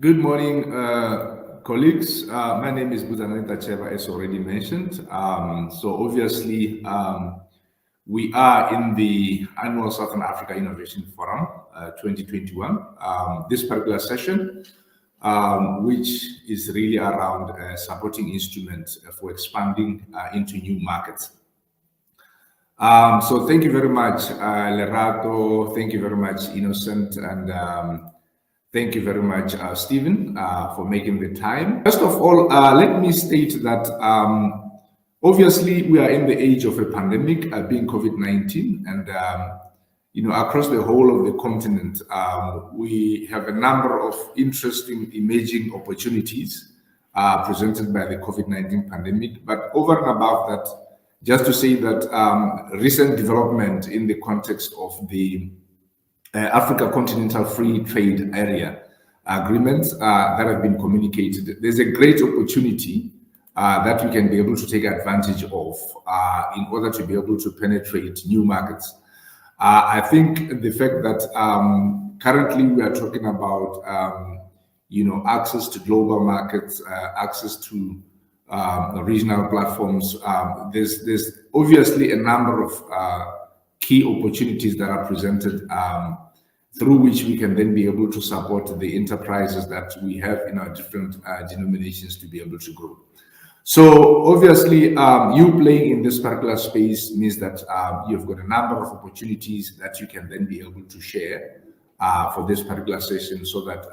Good morning, colleagues. My name is Budzanani Tacheba, as already mentioned. So obviously, we are in the annual Southern Africa Innovation Forum 2021. This particular session, which is really around supporting instruments for expanding into new markets. So thank you very much, Lerato. Thank you very much, Innocent, and thank you very much, Stephen, for making the time. First of all, let me state that obviously we are in the age of a pandemic, being COVID-19, and across the whole of the continent, we have a number of interesting emerging opportunities presented by the COVID-19 pandemic. But over and above that, just to say that recent development in the context of the Africa Continental Free Trade Area agreements that have been communicated, there's a great opportunity that we can be able to take advantage of in order to be able to penetrate new markets. I think the fact that currently we are talking about access to global markets, access to regional platforms, there's obviously a number of key opportunities that are presented through which we can then be able to support the enterprises that we have in our different denominations to be able to grow. So obviously, you playing in this particular space means that you've got a number of opportunities that you can then be able to share for this particular session, so that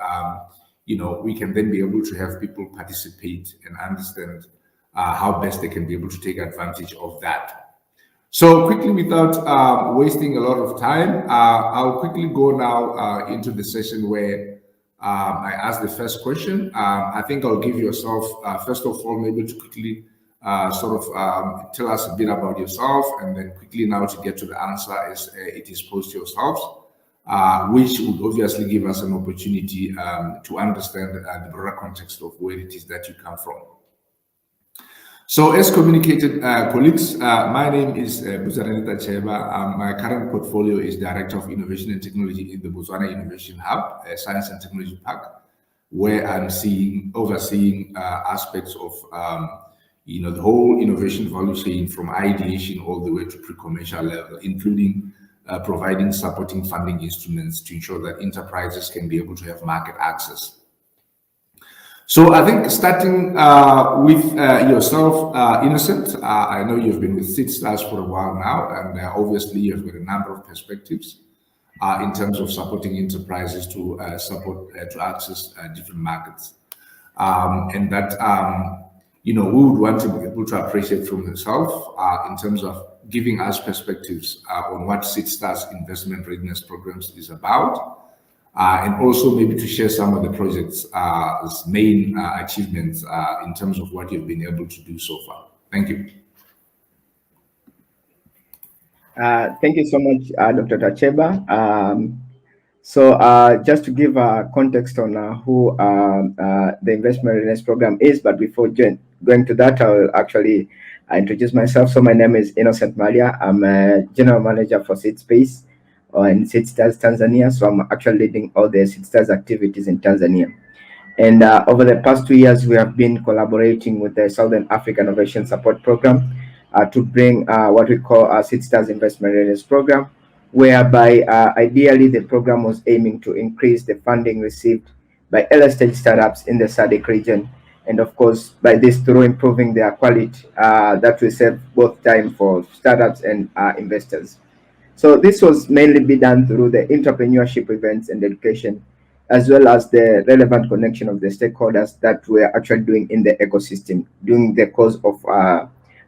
we can then be able to have people participate and understand how best they can be able to take advantage of that. So quickly, without wasting a lot of time, I'll quickly go now into the session where I ask the first question. I think I'll give yourself, first of all, maybe to quickly tell us a bit about yourself, and then quickly now to get to the answer as it is posed to yourselves, which would obviously give us an opportunity to understand the broader context of where it is that you come from. So as communicated, colleagues, my name is Budzanani Tacheba. My current portfolio is Director of Innovation and Technology in the Botswana Innovation Hub, a science and technology park, where I'm overseeing aspects of the whole innovation value chain, from ideation all the way to pre-commercial level, including providing supporting funding instruments to ensure that enterprises can be able to have market access. So I think starting with yourself, Innocent, I know you've been with Seedstars for a while now, and obviously you've got a number of perspectives in terms of supporting enterprises to access different markets, and that we would want to be able to appreciate from yourself in terms of giving us perspectives on what Seedstars Investment Readiness Programs is about. And also maybe to share some of the project's main achievements in terms of what you've been able to do so far. Thank you. Thank you so much, Dr. Tacheba. So just to give context on who the Investment Readiness Program is, but before going to that, I will actually introduce myself. So my name is Innocent Mallya. I'm a General Manager for Seedspace in Seedstars Tanzania. So I'm actually leading all the Seedstars activities in Tanzania. And over the past 2 years, we have been collaborating with the Southern African Innovation Support Program to bring what we call our Seedstars Investment Readiness Program, whereby ideally the program was aiming to increase the funding received by early stage startups in the SADC region. And of course, by this, through improving their quality, that will save both time for startups and investors. So this was mainly be done through the entrepreneurship events and education, as well as the relevant connection of the stakeholders that we're actually doing in the ecosystem during the course of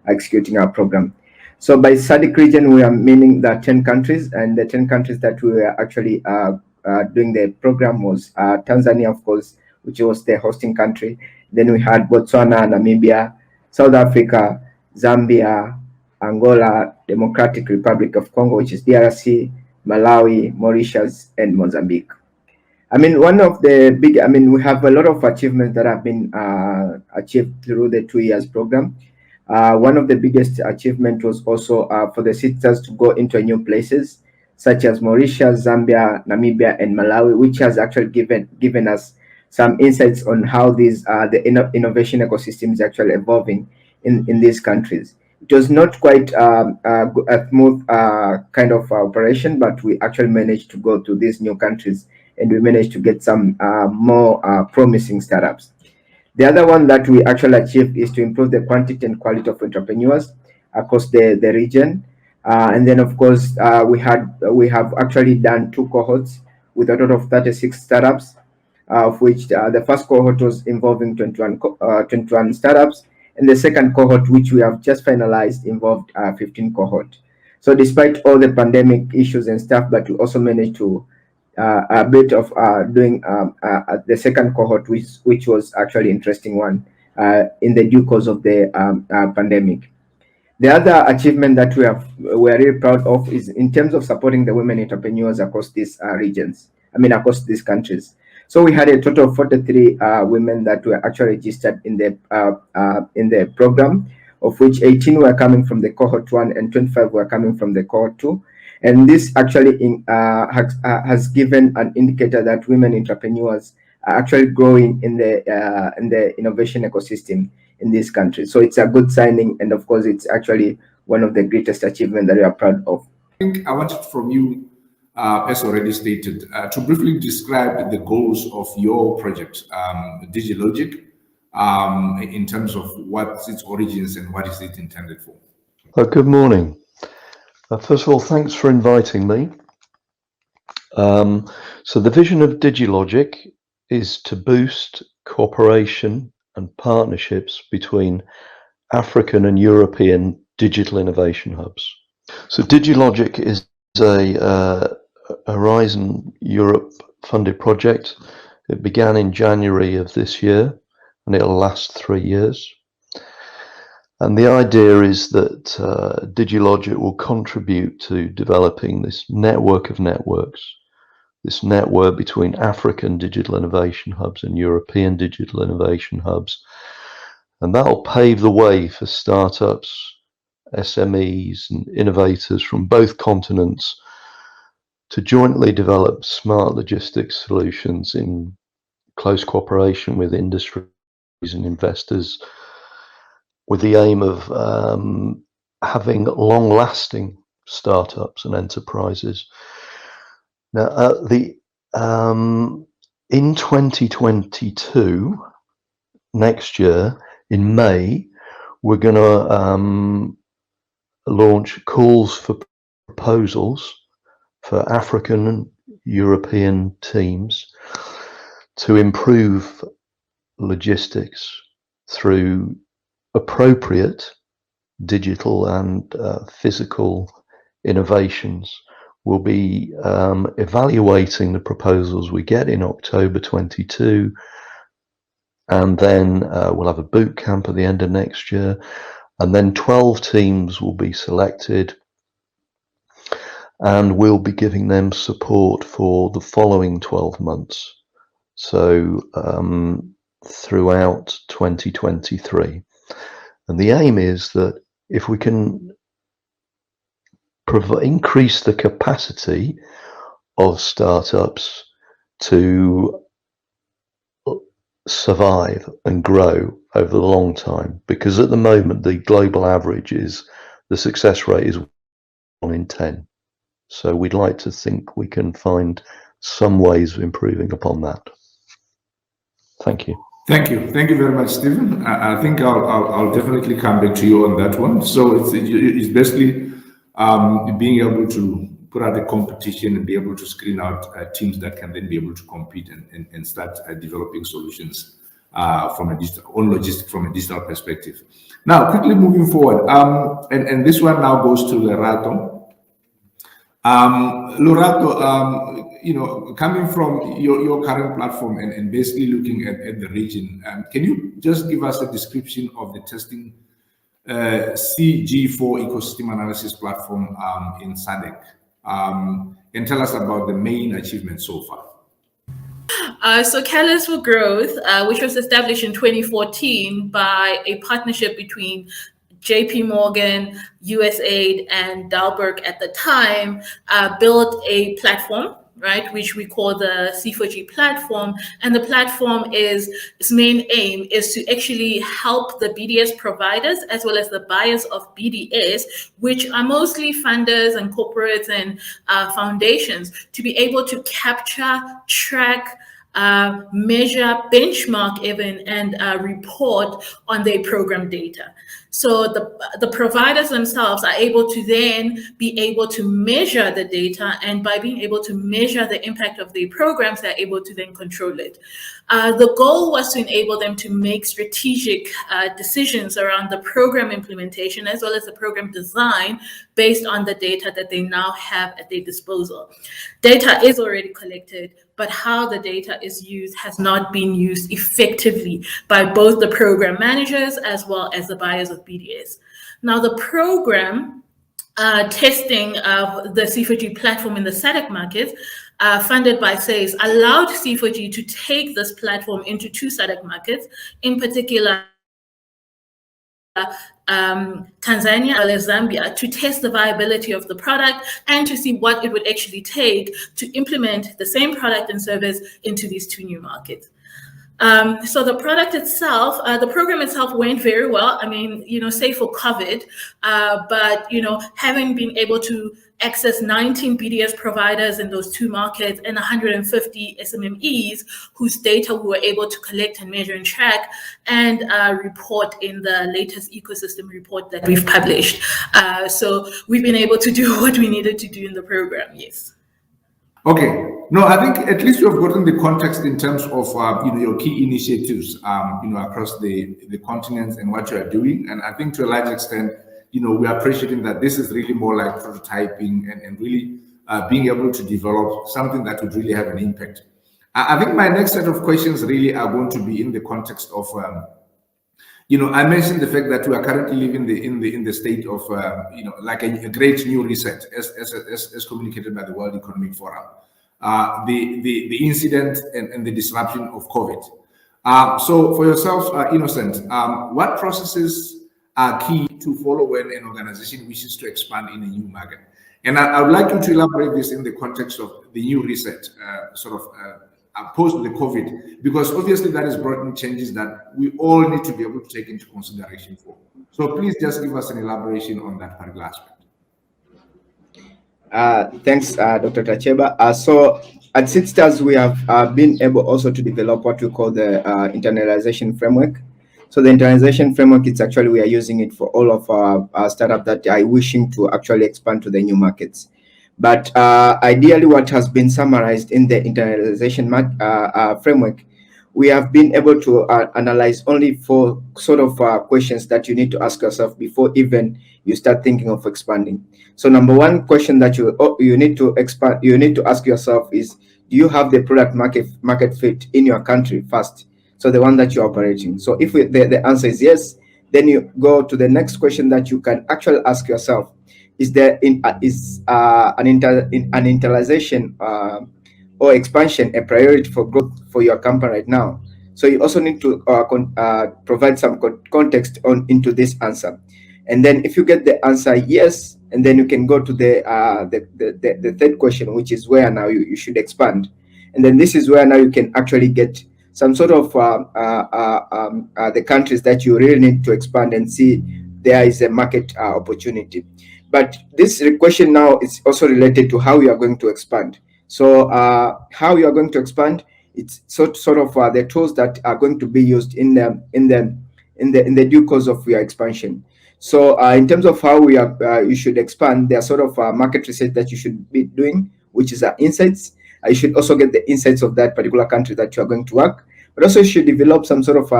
executing our program. So by SADC region, we are meaning the 10 countries, and the 10 countries that we were actually doing the program was Tanzania, of course, which was the hosting country. Then we had Botswana, Namibia, South Africa, Zambia, Angola, Democratic Republic of Congo, which is DRC, Malawi, Mauritius, and Mozambique. I mean, one of the big, we have a lot of achievements that have been achieved through the 2 years program. One of the biggest achievement was also for the Seedstars to go into new places, such as Mauritius, Zambia, Namibia, and Malawi, which has actually given us some insights on how these the innovation ecosystem is actually evolving in these countries. It was not quite a smooth kind of operation, but we actually managed to go to these new countries and we managed to get some more promising startups. The other one that we actually achieved is to improve the quantity and quality of entrepreneurs across the region. And then, of course, we have actually done 2 cohorts with a total of 36 startups, of which the first cohort was involving 21 startups, and the second cohort, which we have just finalized, involved 15 cohort. So despite all the pandemic issues and stuff, but we also managed to a bit of doing the second cohort, which was actually interesting one in the due course of the pandemic. The other achievement that we're really proud of is in terms of supporting the women entrepreneurs across these regions. I mean, across these countries. So we had a total of 43 women that were actually registered in the program, of which 18 were coming from the cohort 1 and 25 were coming from the cohort 2. And this actually has given an indicator that women entrepreneurs are actually growing in the innovation ecosystem in this country. So it's a good signing, and of course, it's actually one of the greatest achievements that we are proud of. I think I wanted from you, as already stated, to briefly describe the goals of your project, Digilogic, in terms of what's its origins and what is it intended for. Good morning. First of all, thanks for inviting me. So the vision of Digilogic is to boost cooperation and partnerships between African and European digital innovation hubs. So Digilogic is a Horizon Europe funded project. It began in January of this year and it'll last 3 years. And the idea is that Digilogic will contribute to developing this network of networks, this network between African digital innovation hubs and European digital innovation hubs. And that will pave the way for startups, SMEs and innovators from both continents to jointly develop smart logistics solutions in close cooperation with industries and investors, with the aim of having long-lasting startups and enterprises. Now, in 2022, next year, in May, we're going to launch calls for proposals for African and European teams to improve logistics through appropriate digital and physical innovations. We'll be evaluating the proposals we get in October 22, and then we'll have a boot camp at the end of next year, and then 12 teams will be selected, and we'll be giving them support for the following 12 months, so throughout 2023. And the aim is that if we can increase the capacity of startups to survive and grow over the long time, because at the moment the global average is the success rate is 1 in 10. So we'd like to think we can find some ways of improving upon that. Thank you. Thank you very much, Stephen. I think I'll definitely come back to you on that one. So it's basically being able to put out a competition and be able to screen out teams that can then be able to compete and start developing solutions from a digital perspective. Now, quickly moving forward, and this one now goes to Lerato. Lerato, coming from your current platform and basically looking at the region, can you just give us a description of the testing CG4 ecosystem analysis platform in SADC, and tell us about the main achievements so far? So Catalyst for Growth, which was established in 2014 by a partnership between JP Morgan, USAID, and Dalberg at the time, built a platform, right, which we call the C4G platform. And the platform its main aim is to actually help the BDS providers as well as the buyers of BDS, which are mostly funders and corporates and foundations, to be able to capture, track, measure, benchmark even, and report on their program data. So the providers themselves are able to then be able to measure the data, and by being able to measure the impact of their programs, they're able to then control it. The goal was to enable them to make strategic decisions around the program implementation as well as the program design based on the data that they now have at their disposal. Data is already collected, but how the data is used has not been used effectively by both the program managers as well as the buyers of BDS. Now, the program testing of the C4G platform in the SADC markets, funded by ASAIF, allowed C4G to take this platform into 2 SADC markets, in particular Tanzania as Zambia, to test the viability of the product and to see what it would actually take to implement the same product and service into these 2 new markets. So the product itself, the program itself went very well. I mean, save for COVID, but, having been able to access 19 BDS providers in those 2 markets and 150 SMMEs whose data we were able to collect and measure and track and report in the latest ecosystem report that we've published. So we've been able to do what we needed to do in the program, yes. Okay. No, I think at least you have gotten the context in terms of your key initiatives across the continents and what you are doing. And I think to a large extent, we are appreciating that this is really more like prototyping and really being able to develop something that would really have an impact. I think my next set of questions really are going to be in the context of I mentioned the fact that we are currently living in the state of like a great new reset as communicated by the World Economic Forum. The incident and the disruption of COVID. So for yourself, Innocent, what processes are key to follow when an organization wishes to expand in a new market? And I would like you to elaborate this in the context of the new reset, post the COVID, because obviously that is brought in changes that we all need to be able to take into consideration for. So please just give us an elaboration on that particular aspect. Thanks, Dr. Tacheba. So at Seedstars, we have been able also to develop what we call the internalization framework. So the internalization framework, it's actually, we are using it for all of our startups that are wishing to actually expand to the new markets. But ideally, what has been summarized in the internalization framework, we have been able to analyze only 4 sort of questions that you need to ask yourself before even you start thinking of expanding. So number 1 question that you need to ask yourself is, do you have the product market fit in your country first? So the one that you're operating. So if the answer is yes, then you go to the next question that you can actually ask yourself. Is there an internalization or expansion a priority for growth for your company right now? So you also need to provide some context into this answer. And then if you get the answer yes, and then you can go to the third question, which is where now you should expand. And then this is where now you can actually get some sort of the countries that you really need to expand and see there is a market opportunity. But this question now is also related to how you are going to expand. So how you are going to expand, it's sort of the tools that are going to be used in the due course of your expansion. So in terms of how you should expand, there are sort of market research that you should be doing, which is insights. You should also get the insights of that particular country that you are going to work, but also you should develop some sort of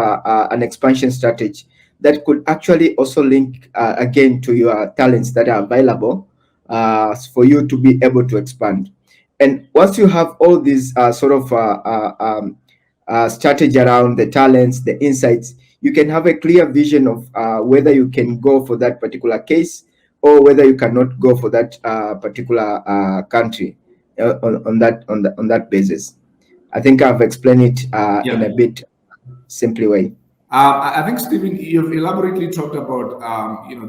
an expansion strategy that could actually also link again to your talents that are available for you to be able to expand. And once you have all these sort of strategy around the talents, the insights, you can have a clear vision of whether you can go for that particular case or whether you cannot go for that particular country on that basis. I think I've explained it in a bit simply way. I think, Stephen, you've elaborately talked about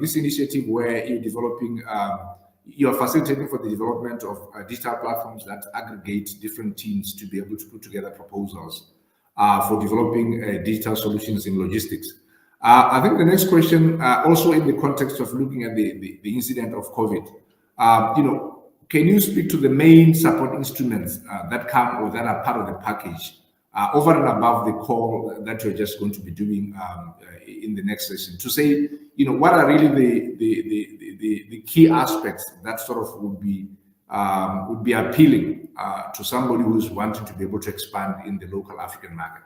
this initiative where you're developing you're facilitating for the development of digital platforms that aggregate different teams to be able to put together proposals for developing digital solutions in logistics. I think the next question, also in the context of looking at the incident of COVID, can you speak to the main support instruments that come or that are part of the package over and above the call that you're just going to be doing in the next session, to say, what are really the key aspects that sort of would be appealing to somebody who's wanting to be able to expand in the local African market?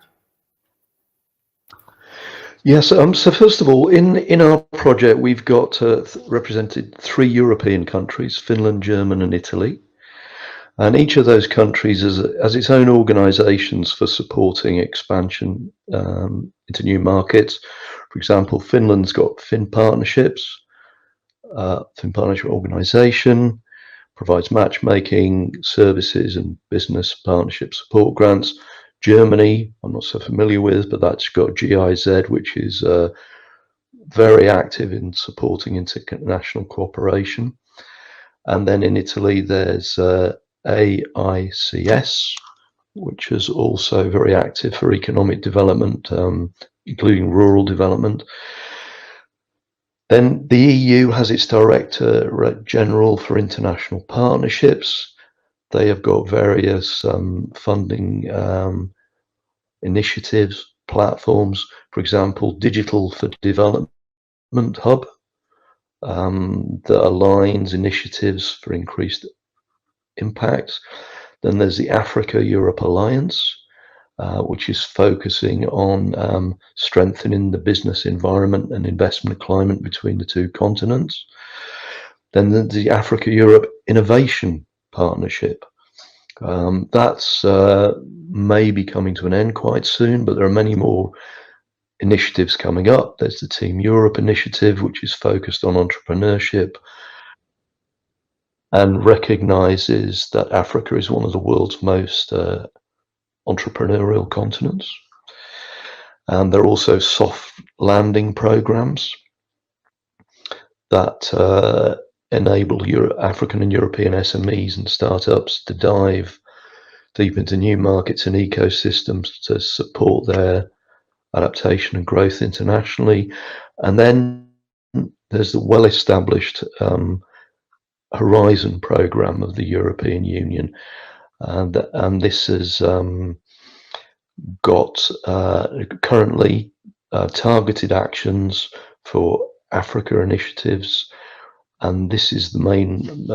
Yes, so first of all, in our project, we've got represented 3 European countries, Finland, Germany and Italy. And each of those countries has its own organizations for supporting expansion into new markets. For example, Finland's got Fin Partnership organization, provides matchmaking services and business partnership support grants. Germany, I'm not so familiar with, but that's got GIZ, which is very active in supporting international cooperation. And then in Italy, there's AICS, which is also very active for economic development, including rural development. Then the EU has its Director General for International Partnerships. They have got various funding initiatives, platforms, for example, Digital for Development Hub, that aligns initiatives for increased impact. Then there's the Africa-Europe Alliance, which is focusing on strengthening the business environment and investment climate between the 2 continents. Then there's the Africa-Europe Innovation Partnership. That's maybe coming to an end quite soon, but there are many more initiatives coming up. There's the Team Europe initiative, which is focused on entrepreneurship and recognizes that Africa is one of the world's most entrepreneurial continents. And there are also soft landing programs that enable African and European SMEs and startups to dive deep into new markets and ecosystems to support their adaptation and growth internationally. And then there's the well-established Horizon program of the European Union, and this has got currently targeted actions for Africa initiatives, and this is the main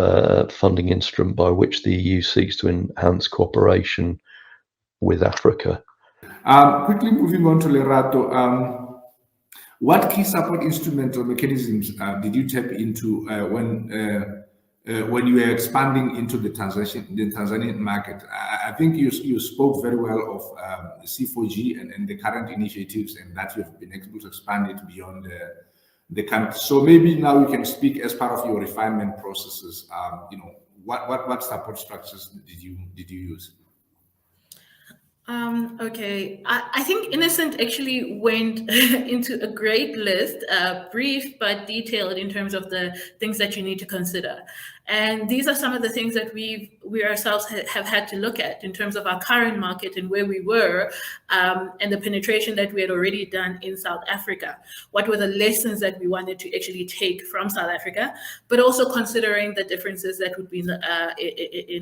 funding instrument by which the EU seeks to enhance cooperation with Africa. Quickly moving on to Lerato, what key support instruments or mechanisms did you tap into when you were expanding into the Tanzanian market? I think you spoke very well of C4G and the current initiatives, and that you've been able to expand it beyond the country. So maybe now you can speak as part of your refinement processes. What support structures did you use? Okay, I think Innocent actually went into a great list, brief but detailed in terms of the things that you need to consider. And these are some of the things that we ourselves have had to look at in terms of our current market and where we were, and the penetration that we had already done in South Africa. What were the lessons that we wanted to actually take from South Africa, but also considering the differences that would be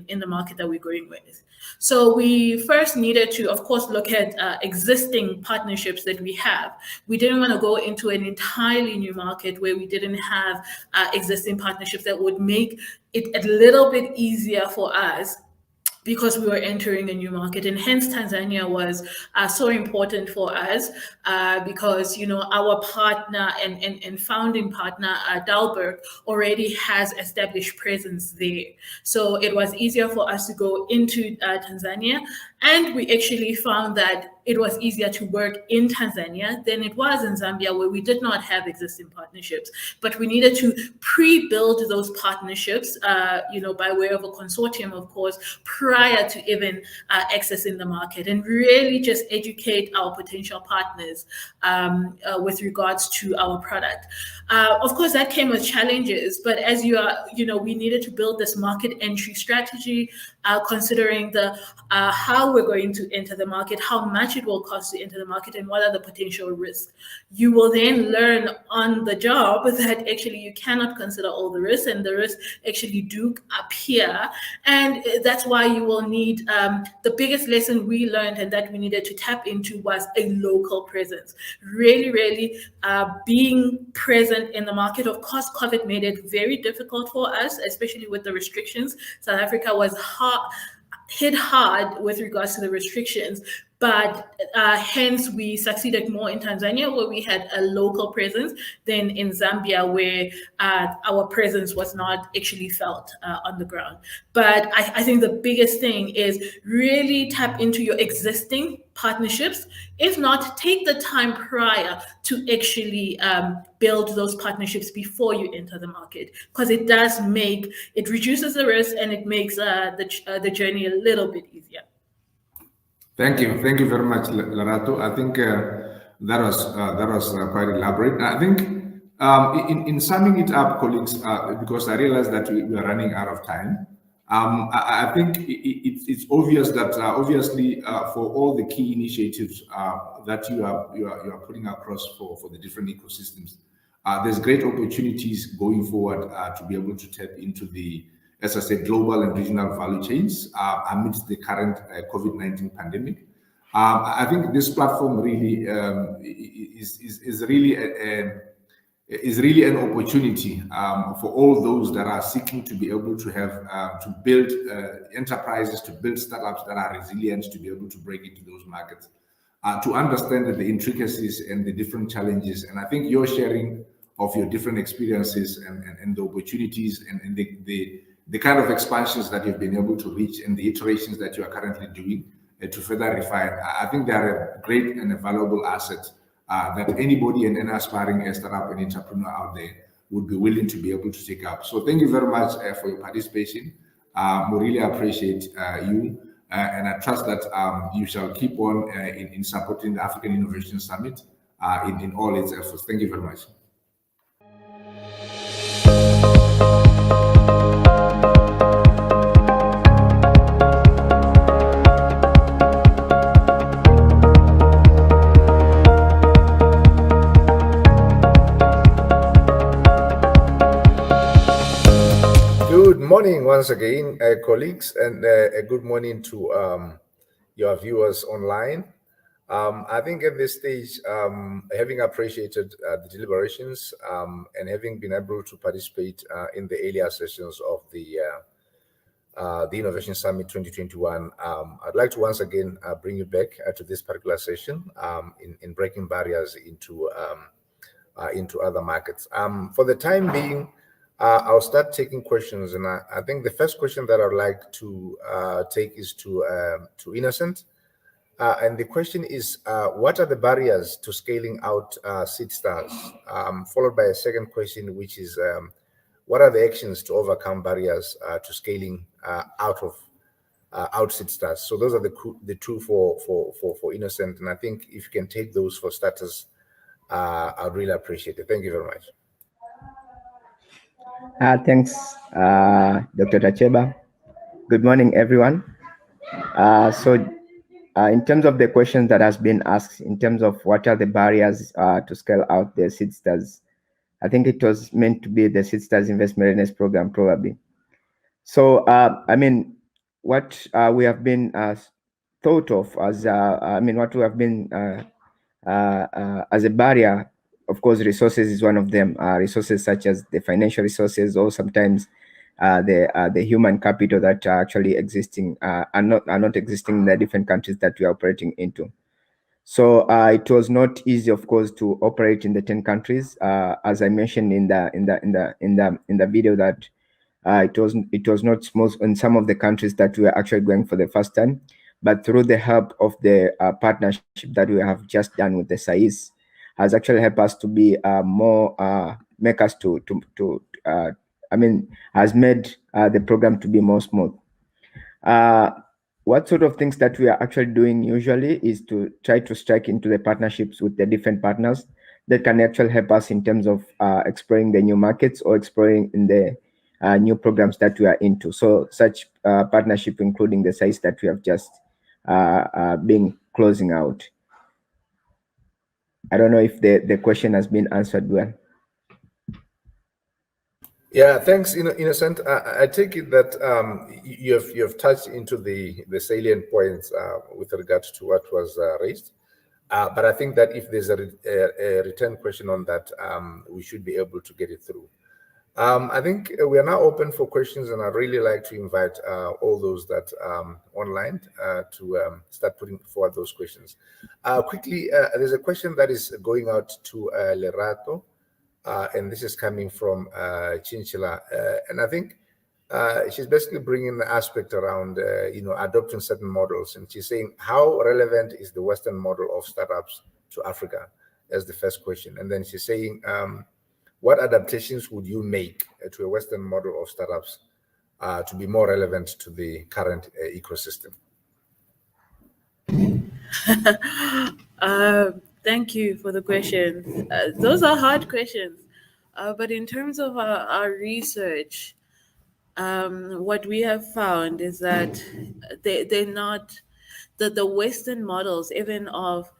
in the market that we're going with. So we first needed to, of course, look at existing partnerships that we have. We didn't want to go into an entirely new market where we didn't have existing partnerships that would make it a little bit easier for us, because we were entering a new market. And hence Tanzania was so important for us, because our partner and founding partner, Dalberg, already has established presence there. So it was easier for us to go into Tanzania And we actually found that it was easier to work in Tanzania than it was in Zambia, where we did not have existing partnerships. But we needed to pre-build those partnerships, by way of a consortium, of course, prior to even accessing the market, and really just educate our potential partners with regards to our product. Of course, that came with challenges, but as we needed to build this market entry strategy, considering how we're going to enter the market, how much it will cost to enter the market, and what are the potential risks. You will then learn on the job that actually you cannot consider all the risks, and the risks actually do appear. And that's why you will need, the biggest lesson we learned and that we needed to tap into was a local presence. Really, really being present in the market. Of course, COVID made it very difficult for us, especially with the restrictions. South Africa was hit hard with regards to the restrictions, but hence we succeeded more in Tanzania, where we had a local presence, than in Zambia, where our presence was not actually felt on the ground. But I think the biggest thing is really tap into your existing partnerships. If not, take the time prior to actually build those partnerships before you enter the market, because it reduces the risk, and it makes the journey a little bit easier. Thank you very much, Lerato. I think that was quite elaborate. I think in summing it up, colleagues, because I realize that we are running out of time. I think it's obvious that obviously for all the key initiatives that you are putting across for the different ecosystems, there's great opportunities going forward to be able to tap into the, as I said, global and regional value chains amidst the current COVID-19 pandemic. I think this platform really is really an opportunity for all those that are seeking to be able to have to build enterprises, to build startups that are resilient, to be able to break into those markets, to understand the intricacies and the different challenges. And I think your sharing of your different experiences and the opportunities and the kind of expansions that you've been able to reach and the iterations that you are currently doing to further refine, I think they are a great and a valuable asset that anybody and any aspiring startup and entrepreneur out there would be willing to be able to take up. So thank you very much for your participation. We really appreciate you, and I trust that you shall keep on in supporting the African Innovation Summit in all its efforts. Thank you very much. Good morning once again, colleagues, and a good morning to your viewers online. I think at this stage, having appreciated the deliberations and having been able to participate in the earlier sessions of the Innovation Summit 2021, I'd like to once again bring you back to this particular session in breaking barriers into other markets. For the time being, I'll start taking questions, and I think the first question that I'd like to take is to Innocent, and the question is, what are the barriers to scaling out Seedstars? Followed by a second question, which is, what are the actions to overcome barriers to scaling out Seedstars? So those are the two for Innocent, and I think if you can take those for starters, I'd really appreciate it. Thank you very much. Thanks, Dr. Tacheba. Good morning, everyone. In terms of the question that has been asked, in terms of what are the barriers to scale out the Seedstars, I think it was meant to be the Seedstars Investment Readiness Program, probably. So, I mean, what we have been thought of as, what we have been as a barrier, of course, resources is one of them. Resources such as the financial resources, or sometimes the human capital that are actually existing are not existing in the different countries that we are operating into. So it was not easy, of course, to operate in the 10 countries. As I mentioned in the video, that it was not smooth in some of the countries that we are actually going for the first time. but through the help of the partnership that we have just done with the SAIS, has actually helped us to be more, make us has made the program to be more smooth. What sort of things that we are actually doing usually is to try to strike into the partnerships with the different partners that can actually help us in terms of exploring the new markets or exploring in the new programs that we are into. So such partnership, including the size that we have just been closing out. I don't know if the question has been answered well. Yeah, thanks, Innocent. I take it that you have touched into the salient points with regard to what was raised. But I think that if there's a return question on that, we should be able to get it through. I think we are now open for questions, and I'd really like to invite all those that online to start putting forward those questions. Quickly, there's a question that is going out to Lerato. And this is coming from Chinchilla, and I think she's basically bringing the aspect around adopting certain models, and she's saying how relevant is the Western model of startups to Africa as the first question, and then she's saying what adaptations would you make to a Western model of startups to be more relevant to the current ecosystem? Thank you for the questions. Those are hard questions. But in terms of our research, what we have found is that they're not, the Western models, even of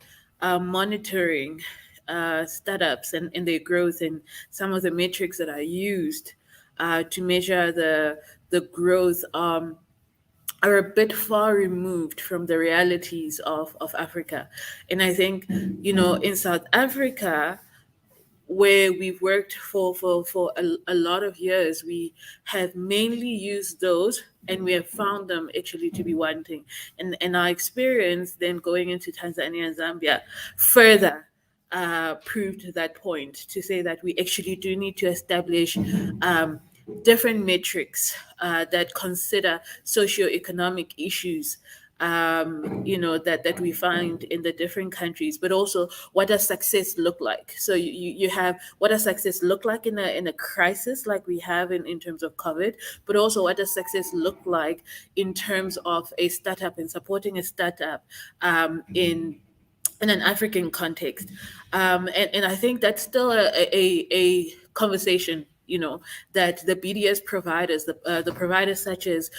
monitoring startups and their growth and some of the metrics that are used to measure the growth are a bit far removed from the realities of Africa. And I think, in South Africa, where we've worked for a lot of years, we have mainly used those, and we have found them actually to be wanting. And our experience then going into Tanzania and Zambia further proved that point, to say that we actually do need to establish different metrics that consider socioeconomic issues, that we find in the different countries, but also what does success look like? So you have what does success look like in a crisis like we have in terms of COVID, but also what does success look like in terms of a startup and supporting a startup in an African context. And I think that's still a conversation, that the BDS providers, the providers such as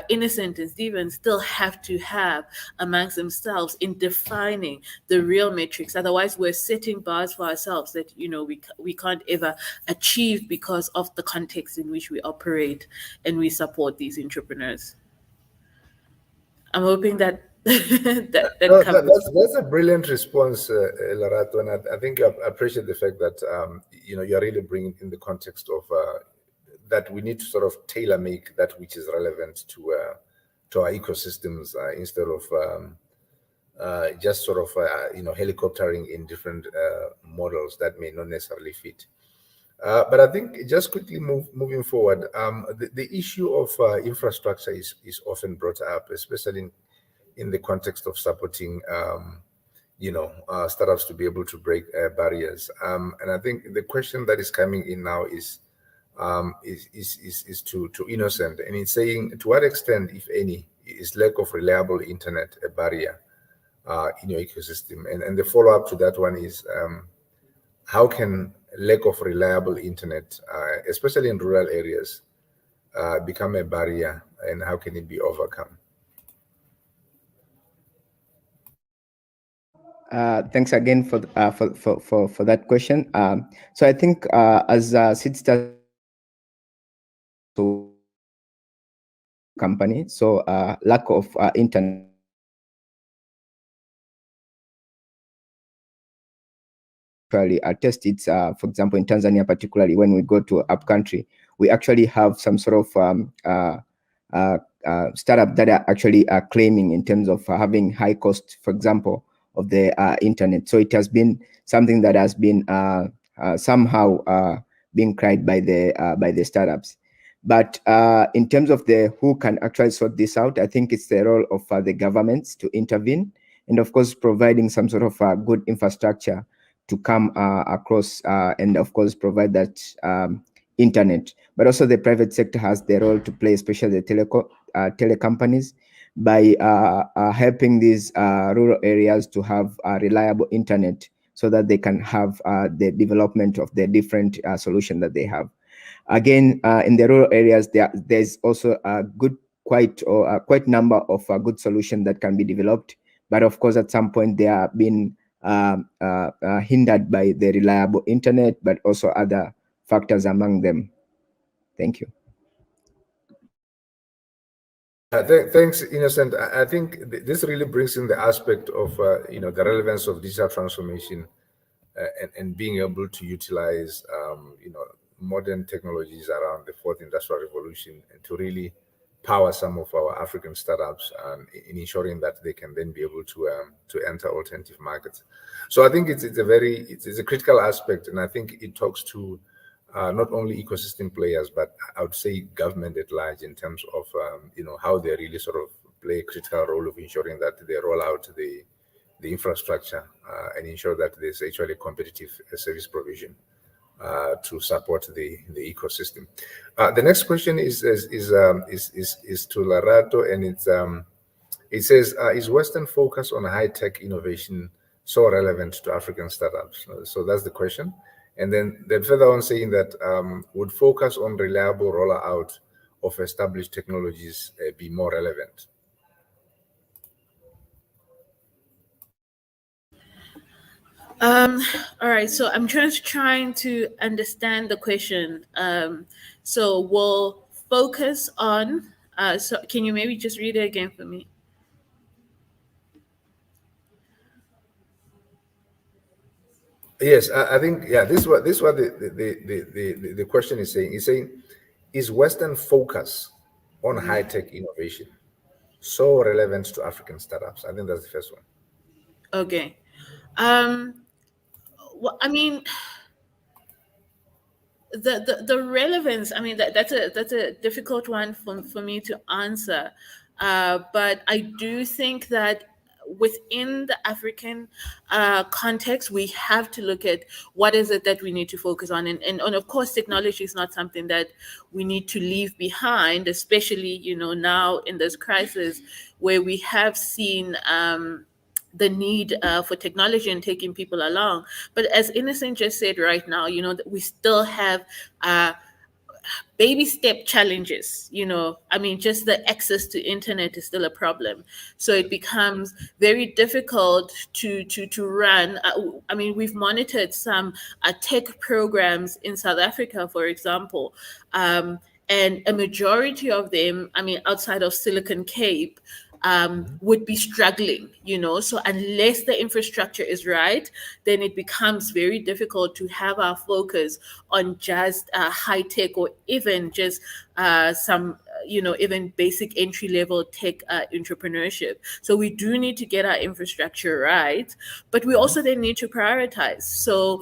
Innocent and Stephen, still have to have amongst themselves in defining the real metrics. Otherwise, we're setting bars for ourselves that we can't ever achieve because of the context in which we operate and we support these entrepreneurs. I'm hoping that that's a brilliant response, Lerato, and I think I appreciate the fact that you're really bringing in the context of that we need to sort of tailor make that which is relevant to our ecosystems instead of just sort of helicoptering in different models that may not necessarily fit. But I think just quickly moving forward, the issue of infrastructure is often brought up, especially in the context of supporting, startups to be able to break barriers. And I think the question that is coming in now is to Innocent, and it's saying, to what extent, if any, is lack of reliable internet a barrier in your ecosystem? And the follow-up to that one is, how can lack of reliable internet, especially in rural areas, become a barrier, and how can it be overcome? Thanks again for that question. So I think as Seedstars company, so lack of internet tested. For example, in Tanzania, particularly when we go to up country, we actually have some sort of startup that are actually claiming in terms of having high cost, for example, of the internet. So it has been something that has been somehow being cried by the startups. But in terms of who can actually sort this out, I think it's the role of the governments to intervene, and of course providing some sort of good infrastructure to come across and of course provide that internet. But also the private sector has the role to play, especially the tele companies, by helping these rural areas to have reliable internet so that they can have the development of the different solutions that they have. Again, in the rural areas, there's also a quite number of good solutions that can be developed. But of course, at some point, they are being hindered by the reliable internet, but also other factors among them. Thank you. Thanks, Innocent. I think this really brings in the aspect of the relevance of digital transformation and being able to utilize modern technologies around the fourth industrial revolution and to really power some of our African startups in ensuring that they can then be able to enter alternative markets. So I think it's a critical aspect, and I think it talks to not only ecosystem players, but I would say government at large in terms of how they really sort of play a critical role of ensuring that they roll out the infrastructure and ensure that there's actually competitive service provision to support the ecosystem. The next question is to Lerato, and it says, is Western focus on high-tech innovation so relevant to African startups? So that's the question. And then further on saying that would focus on reliable rollout of established technologies be more relevant? All right, so I'm just trying to understand the question. So we'll focus on, so can you maybe just read it again for me? Yes, I think, yeah, this is what the question is saying. It's saying, is Western focus on high-tech innovation so relevant to African startups? I think that's the first one. Okay. Well, I mean, the relevance, I mean, that's a difficult one for me to answer. But I do think that within the African context, we have to look at what is it that we need to focus on. And of course, technology is not something that we need to leave behind, especially, now in this crisis where we have seen the need for technology and taking people along. But as Innocent just said right now, we still have baby step challenges. I mean, just the access to internet is still a problem, so it becomes very difficult to run. I mean, we've monitored some tech programs in South Africa, for example, and a majority of them, I mean, outside of Silicon Cape, would be struggling, so unless the infrastructure is right, then it becomes very difficult to have our focus on just high tech, or even just some even basic entry level tech entrepreneurship. So we do need to get our infrastructure right, but we also then need to prioritize. So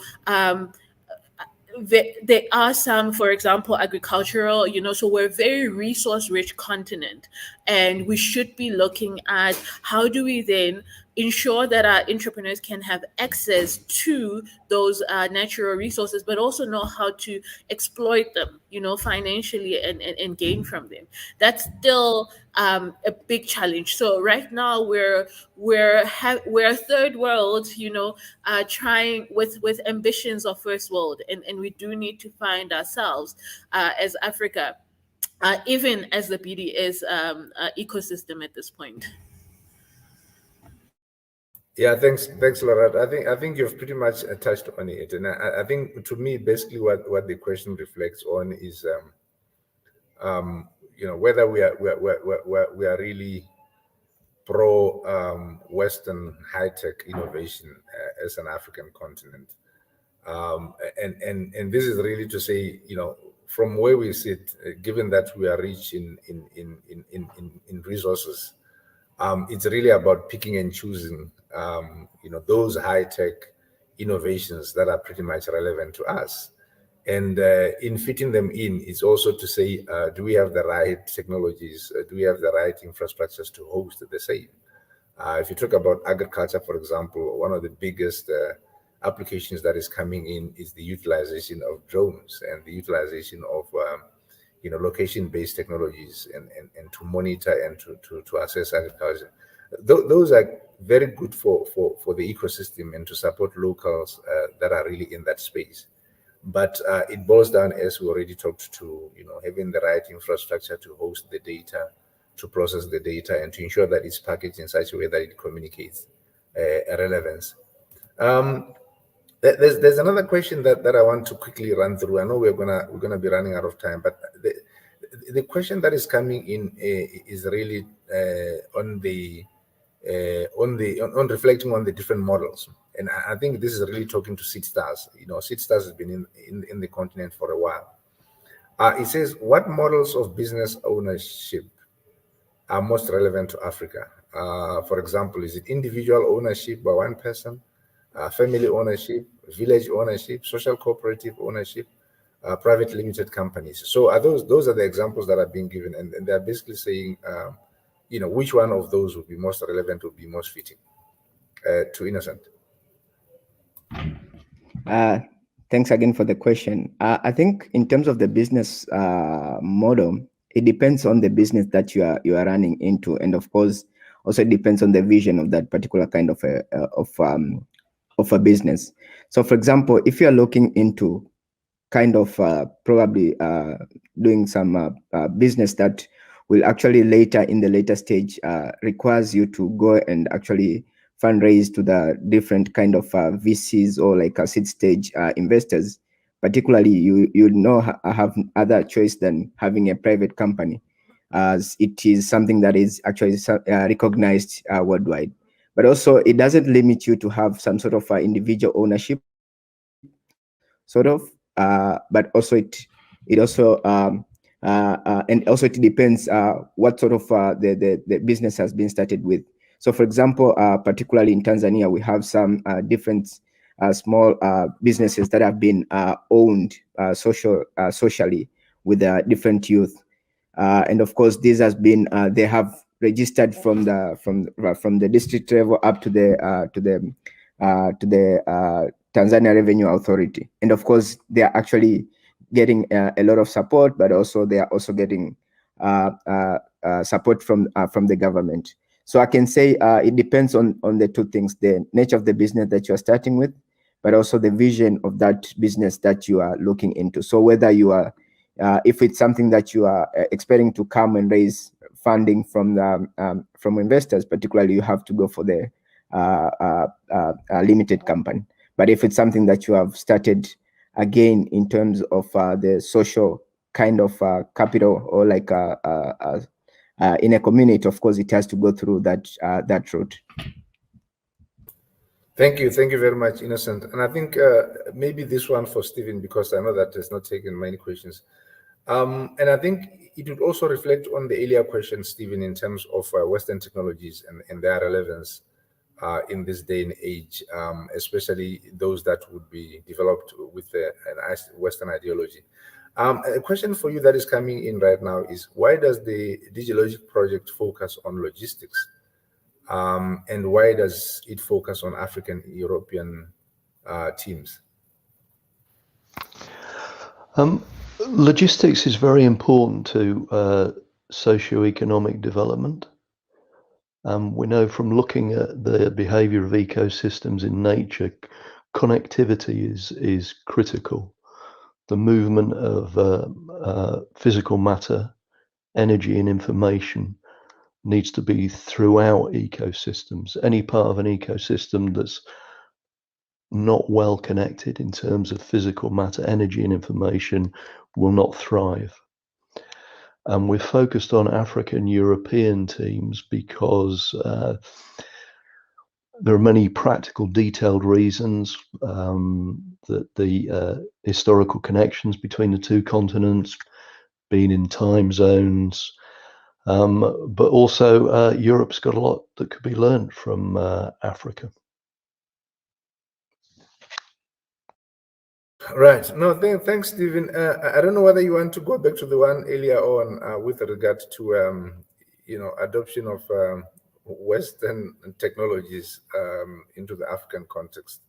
there are some, for example, agricultural, so we're a very resource rich continent, and we should be looking at how do we then ensure that our entrepreneurs can have access to those natural resources, but also know how to exploit them, financially and gain from them. That's still a big challenge. So right now we're a third world, trying with ambitions of first world, and we do need to find ourselves as Africa, even as the BDS ecosystem at this point. Yeah, thanks, Lerato. I think you've pretty much touched on it, and I think to me, basically, what the question reflects on is, whether we are really pro Western high tech innovation as an African continent, and this is really to say, from where we sit, given that we are rich in resources, it's really about picking and choosing, those high-tech innovations that are pretty much relevant to us. And in fitting them in, it's also to say, do we have the right technologies? Do we have the right infrastructures to host the same? If you talk about agriculture, for example, one of the biggest applications that is coming in is the utilization of drones and the utilization of location-based technologies and to monitor and to assess agriculture. Those are very good for the ecosystem and to support locals that are really in that space. But it boils down, as we already talked to, having the right infrastructure to host the data, to process the data, and to ensure that it's packaged in such a way that it communicates a relevance. There's another question that I want to quickly run through. I know we're gonna be running out of time, but the question that is coming in is really on reflecting on the different models. And I think this is really talking to Seedstars. Seedstars has been in the continent for a while. It says, what models of business ownership are most relevant to Africa? For example, is it individual ownership by one person, family ownership, village ownership, social cooperative ownership, private limited companies? So those are the examples that are being given, and they're basically saying, which one of those would be most relevant, would be most fitting to Innocent. Thanks again for the question. I think in terms of the business model, it depends on the business that you are running into, and of course, also it depends on the vision of that particular kind of a business. So, for example, if you are looking into kind of probably doing some business that will actually later in the later stage requires you to go and actually fundraise to the different kind of VCs or like seed stage investors, particularly you have other choice than having a private company, as it is something that is actually recognized worldwide. But also it doesn't limit you to have some sort of individual ownership, sort of, but also it also and also it depends what sort of the business has been started with. So, for example, particularly in Tanzania, we have some different small businesses that have been owned socially with different youth, and of course, this has been they have registered from the district level up to the Tanzania Revenue Authority, and of course, they are actually getting a lot of support, but also they are also getting support from the government. So I can say it depends on the two things: the nature of the business that you are starting with, but also the vision of that business that you are looking into. So whether you are, if it's something that you are expecting to come and raise funding from investors, particularly, you have to go for the limited company. But if it's something that you have started again in terms of the social kind of capital, or like in a community, of course, it has to go through that route. Thank you very much, Innocent. And I think maybe this one for Stephen, because I know that has not taken many questions. And I think it would also reflect on the earlier question, Stephen, in terms of Western technologies and their relevance in this day and age, especially those that would be developed with an Western ideology. A question for you that is coming in right now is, why does the Digilogic project focus on logistics? And why does it focus on African European teams? Logistics is very important to socio-economic development. We know from looking at the behavior of ecosystems in nature, connectivity is critical. The movement of physical matter, energy, and information needs to be throughout ecosystems. Any part of an ecosystem that's not well connected in terms of physical matter, energy, and information will not thrive. And we're focused on African European teams because there are many practical, detailed reasons that the historical connections between the two continents, being in time zones, but also Europe's got a lot that could be learned from Africa. Right. No, thanks, Stephen. I don't know whether you want to go back to the one earlier on with regard to, adoption of Western technologies into the African context.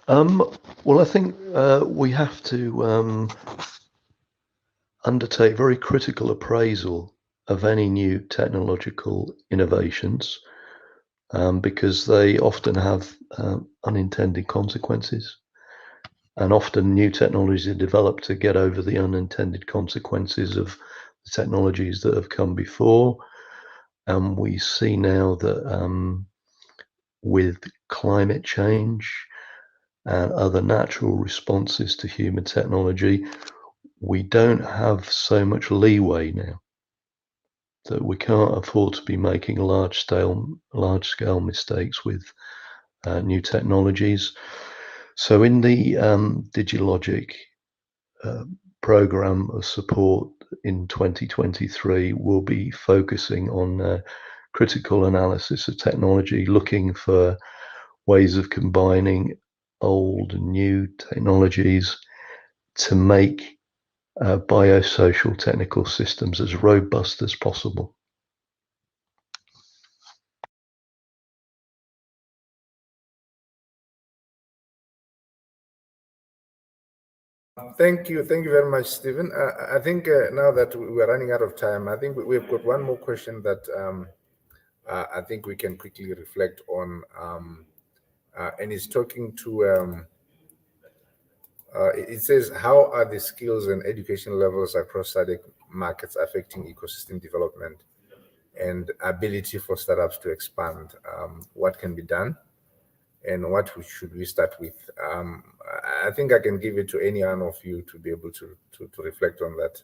Well, I think we have to undertake very critical appraisal of any new technological innovations because they often have unintended consequences. And often new technologies are developed to get over the unintended consequences of the technologies that have come before. And we see now that with climate change and other natural responses to human technology, we don't have so much leeway now, that we can't afford to be making large scale mistakes with new technologies. So in the Digilogic program of support in 2023, we'll be focusing on critical analysis of technology, looking for ways of combining old and new technologies to make biosocial technical systems as robust as possible. Thank you very much, Stephen. I think now that we're running out of time, I think we've got one more question that I think we can quickly reflect on, and it's talking to, it says, how are the skills and education levels across SADC markets affecting ecosystem development and ability for startups to expand? What can be done? And what should we start with? I think I can give it to any one of you to be able to reflect on that.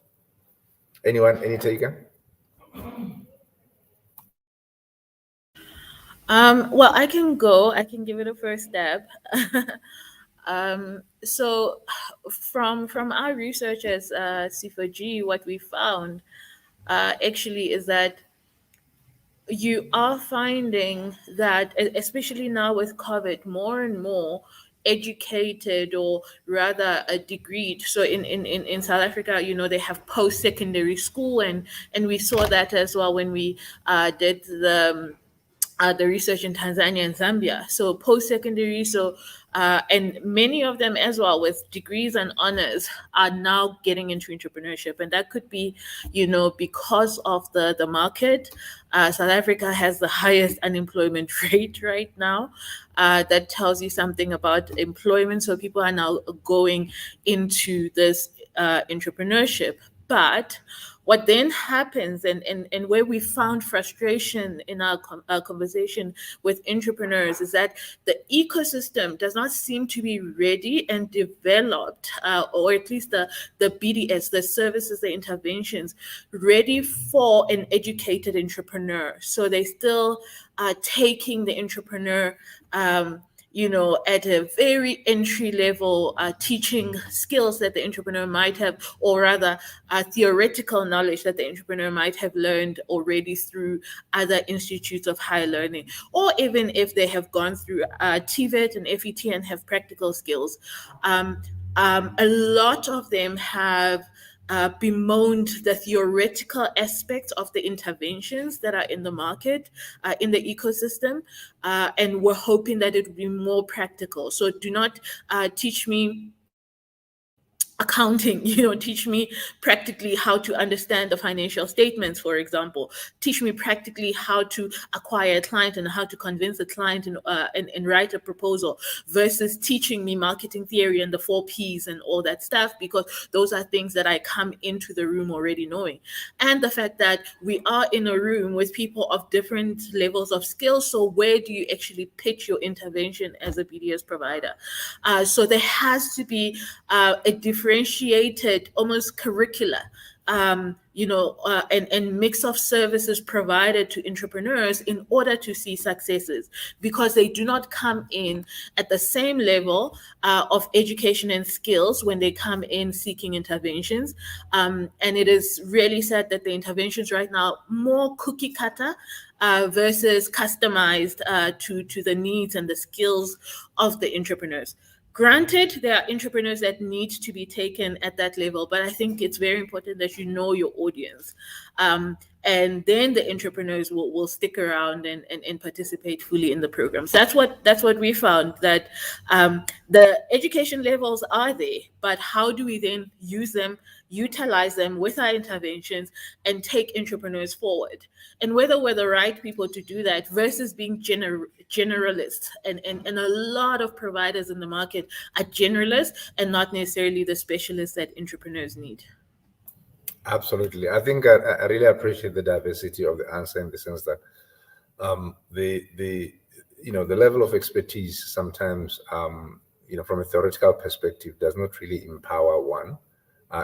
Anyone, any taker? Well, I can go. I can give it a first step. So from our research as C4G, what we found actually is that you are finding that, especially now with COVID, more and more educated, or rather a degreed. So in South Africa, they have post-secondary school, and we saw that as well when we did the research in Tanzania and Zambia. So post-secondary, and many of them as well with degrees and honors are now getting into entrepreneurship. And that could be, because of the market. South Africa has the highest unemployment rate right now. That tells you something about employment. So people are now going into this entrepreneurship. But what then happens, and where we found frustration in our conversation with entrepreneurs, is that the ecosystem does not seem to be ready and developed, or at least the BDS, the services, the interventions, ready for an educated entrepreneur. So they still are taking the entrepreneur at a very entry level, teaching skills that the entrepreneur might have, or rather theoretical knowledge that the entrepreneur might have learned already through other institutes of higher learning, or even if they have gone through TVET and FET and have practical skills. A lot of them have bemoaned the theoretical aspects of the interventions that are in the market, in the ecosystem, and we're hoping that it would be more practical. So do not teach me accounting, teach me practically how to understand the financial statements, for example. Teach me practically how to acquire a client and how to convince a client and write a proposal, versus teaching me marketing theory and the 4 Ps and all that stuff, because those are things that I come into the room already knowing. And the fact that we are in a room with people of different levels of skill. So where do you actually pitch your intervention as a BDS provider? So there has to be a differentiated, almost curricula, and mix of services provided to entrepreneurs in order to see successes, because they do not come in at the same level of education and skills when they come in seeking interventions. And it is really sad that the interventions right now more cookie cutter, versus customized to the needs and the skills of the entrepreneurs. Granted, there are entrepreneurs that need to be taken at that level, but I think it's very important that you know your audience. And then the entrepreneurs will stick around and participate fully in the programs. That's what we found, that the education levels are there, but how do we then use them, utilize them with our interventions and take entrepreneurs forward? And whether we're the right people to do that versus being generalists. And a lot of providers in the market are generalists and not necessarily the specialists that entrepreneurs need. Absolutely. I think I really appreciate the diversity of the answer, in the sense that the level of expertise sometimes from a theoretical perspective does not really empower one,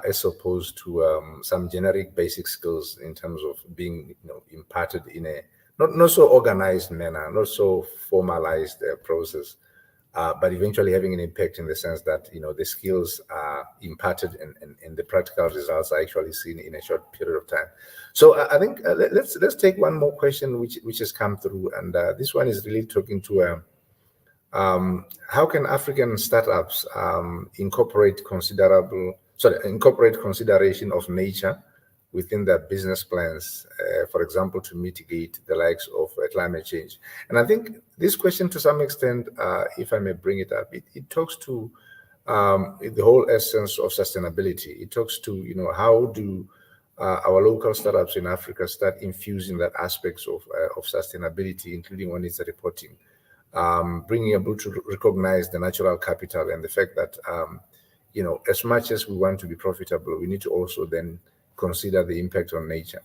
as opposed to some generic basic skills in terms of being imparted in a not so organized manner, not so formalized process, but eventually having an impact in the sense that the skills are imparted and the practical results are actually seen in a short period of time. So I think let's take one more question which has come through, and this one is really talking to how can African startups incorporate consideration of nature within their business plans, for example, to mitigate the likes of climate change? And I think this question, to some extent, if I may bring it up, it talks to the whole essence of sustainability. It talks to, how do our local startups in Africa start infusing that aspects of sustainability, including when it's reporting, being able to recognize the natural capital and the fact that, as much as we want to be profitable, we need to also then consider the impact on nature.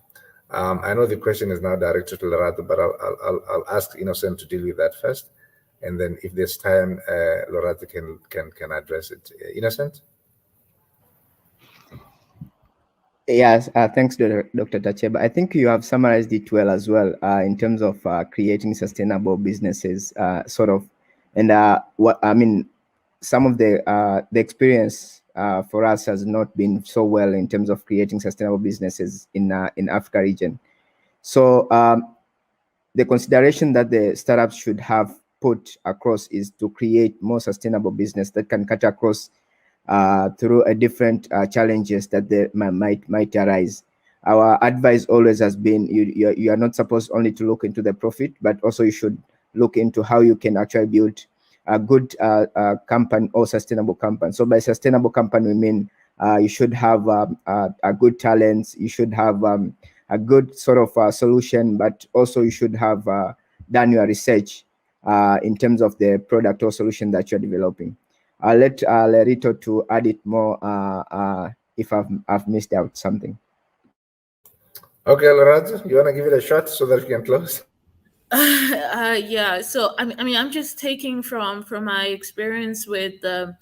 I know the question is now directed to Lerato, but I'll ask Innocent to deal with that first, and then if there's time, Lerato can address it. Innocent? Yes, thanks, Dr. Tacheba. I think you have summarized it well as well in terms of creating sustainable businesses, and what I mean. Some of the experience for us has not been so well in terms of creating sustainable businesses in Africa region. So the consideration that the startups should have put across is to create more sustainable business that can cut across through a different challenges that they might arise. Our advice always has been you are not supposed only to look into the profit, but also you should look into how you can actually build a good company or sustainable company. So by sustainable company, we mean you should have a good talents, you should have a good sort of solution, but also you should have done your research in terms of the product or solution that you're developing. I'll let Lerato to add it more if I've missed out something. Okay, Lerato, you want to give it a shot so that we can close? Yeah, so I mean, I'm just taking from my experience with the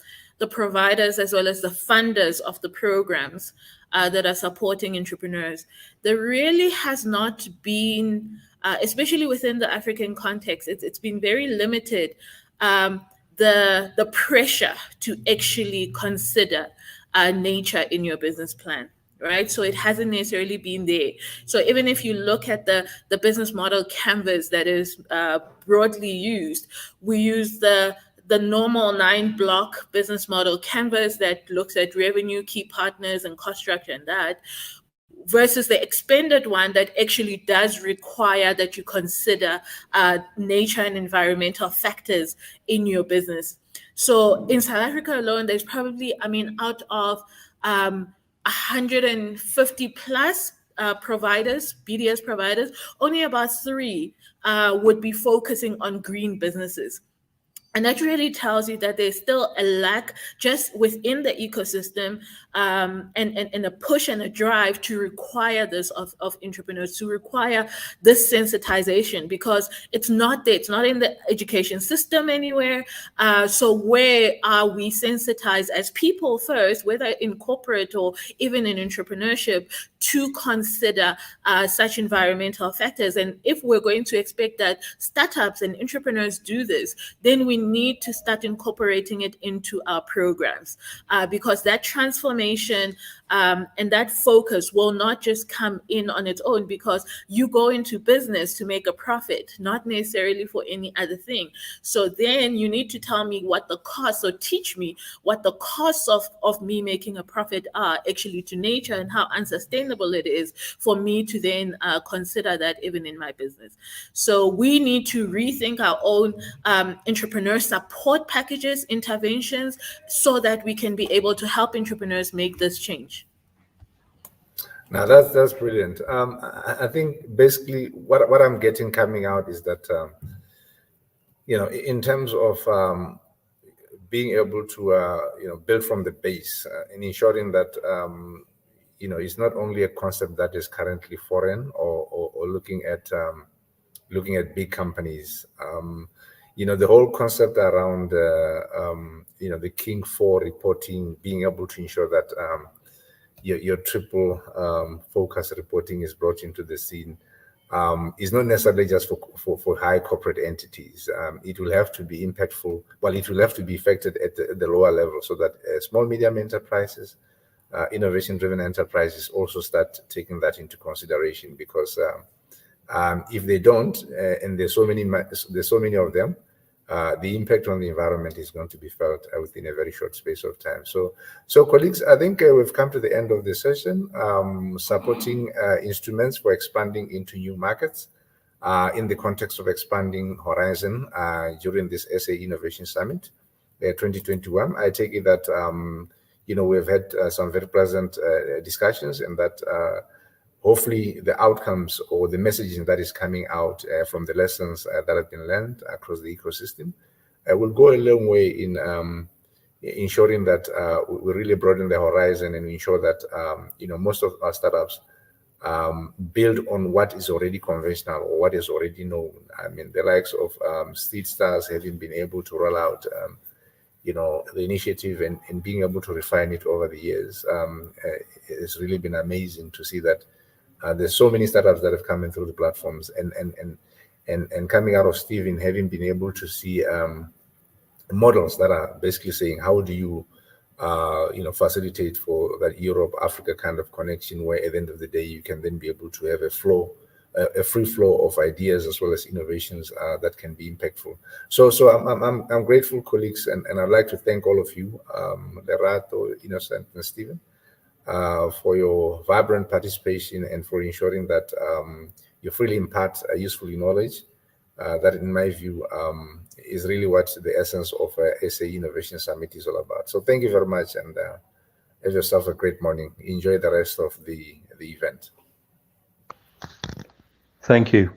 providers as well as the funders of the programs that are supporting entrepreneurs. There really has not been, especially within the African context, it's been very limited. The pressure to actually consider nature in your business plan. Right, so it hasn't necessarily been there. So even if you look at the business model canvas that is broadly used, we use the normal 9-block business model canvas that looks at revenue, key partners, and cost structure, and that, versus the expanded one that actually does require that you consider nature and environmental factors in your business. So in South Africa alone, there's probably, out of 150 plus providers, BDS providers, only about 3 would be focusing on green businesses. And that really tells you that there's still a lack just within the ecosystem and a push and a drive to require this of entrepreneurs, to require this sensitization, because it's not there. It's not in the education system anywhere. So where are we sensitized as people first, whether in corporate or even in entrepreneurship, to consider such environmental factors? And if we're going to expect that startups and entrepreneurs do this, then we need to start incorporating it into our programs, because that transformation And that focus will not just come in on its own, because you go into business to make a profit, not necessarily for any other thing. So then you need to tell me what the costs, or teach me what the costs of me making a profit are actually to nature, and how unsustainable it is for me to then consider that even in my business. So we need to rethink our own entrepreneur support packages, interventions, so that we can be able to help entrepreneurs make this change. Now that's brilliant. I think basically what I'm getting coming out is that in terms of being able to build from the base and ensuring that it's not only a concept that is currently foreign or looking at big companies. The whole concept around the King 4 reporting, being able to ensure that your triple focus reporting is brought into the scene is not necessarily just for high corporate entities. It will have to be impactful. Well, it will have to be effected at the lower level, so that small, medium enterprises, innovation-driven enterprises also start taking that into consideration. Because if they don't, and there's so many of them, the impact on the environment is going to be felt within a very short space of time. So colleagues, I think we've come to the end of the session, supporting instruments for expanding into new markets in the context of expanding horizon during this SA Innovation Summit 2021. I take it that we've had some very pleasant discussions, and that hopefully the outcomes or the messaging that is coming out from the lessons that have been learned across the ecosystem will go a long way in ensuring that we really broaden the horizon, and ensure that most of our startups build on what is already conventional or what is already known. I mean, the likes of Seedstars having been able to roll out the initiative and being able to refine it over the years. It's really been amazing to see that there's so many startups that have come in through the platforms, and coming out of Stephen, having been able to see models that are basically saying, how do you facilitate for that Europe-Africa kind of connection, where at the end of the day you can then be able to have a free flow of ideas as well as innovations that can be impactful. So I'm grateful, colleagues, and I'd like to thank all of you, Lerato, Innocent, and Stephen, for your vibrant participation, and for ensuring that you freely impart useful knowledge that, in my view, is really what the essence of SA Innovation Summit is all about. So thank you very much, and have yourself a great morning. Enjoy the rest of the event. Thank you.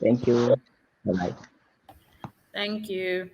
Thank you. Bye-bye. Thank you.